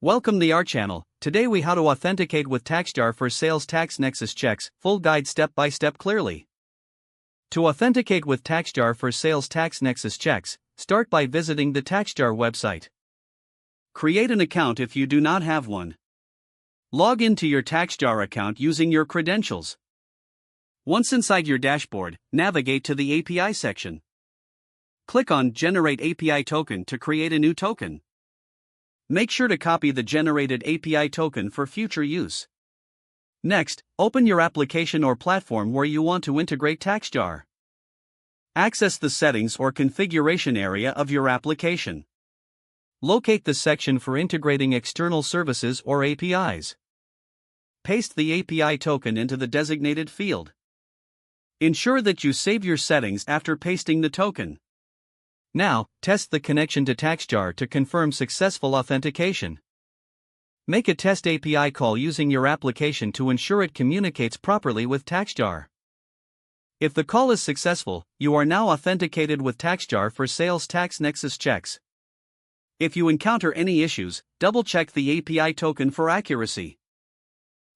Welcome to our channel. Today we how to authenticate with TaxJar for Sales Tax Nexus Checks, full guide step by step clearly. To authenticate with TaxJar for Sales Tax Nexus Checks, start by visiting the TaxJar website. Create an account if you do not have one. Log into your TaxJar account using your credentials. Once inside your dashboard, navigate to the API section. Click on Generate API Token to create a new token. Make sure to copy the generated API token for future use. Next, open your application or platform where you want to integrate TaxJar. Access the settings or configuration area of your application. Locate the section for integrating external services or APIs. Paste the API token into the designated field. Ensure that you save your settings after pasting the token. Now, test the connection to TaxJar to confirm successful authentication. Make a test API call using your application to ensure it communicates properly with TaxJar. If the call is successful, you are now authenticated with TaxJar for Sales Tax Nexus Checks. If you encounter any issues, double-check the API token for accuracy.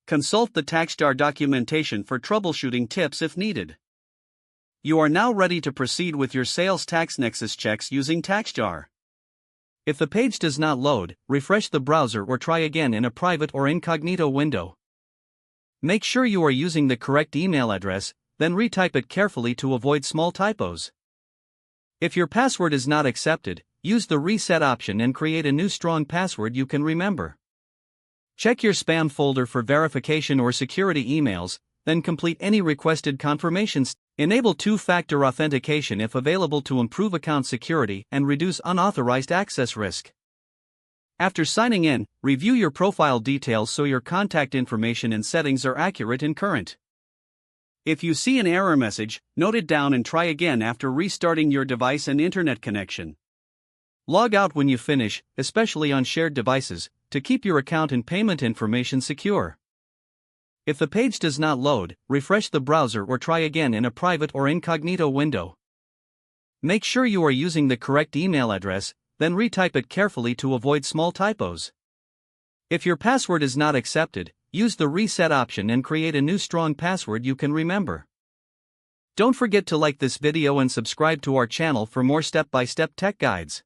Consult the TaxJar documentation for troubleshooting tips if needed. You are now ready to proceed with your Sales Tax Nexus checks using TaxJar. If the page does not load, refresh the browser or try again in a private or incognito window. Make sure you are using the correct email address, then retype it carefully to avoid small typos. If your password is not accepted, use the reset option and create a new strong password you can remember. Check your spam folder for verification or security emails, then complete any requested confirmations. Enable two-factor authentication if available to improve account security and reduce unauthorized access risk. After signing in, review your profile details so your contact information and settings are accurate and current. If you see an error message, note it down and try again after restarting your device and internet connection. Log out when you finish, especially on shared devices, to keep your account and payment information secure. If the page does not load, refresh the browser or try again in a private or incognito window. Make sure you are using the correct email address, then retype it carefully to avoid small typos. If your password is not accepted, use the reset option and create a new strong password you can remember. Don't forget to like this video and subscribe to our channel for more step-by-step tech guides.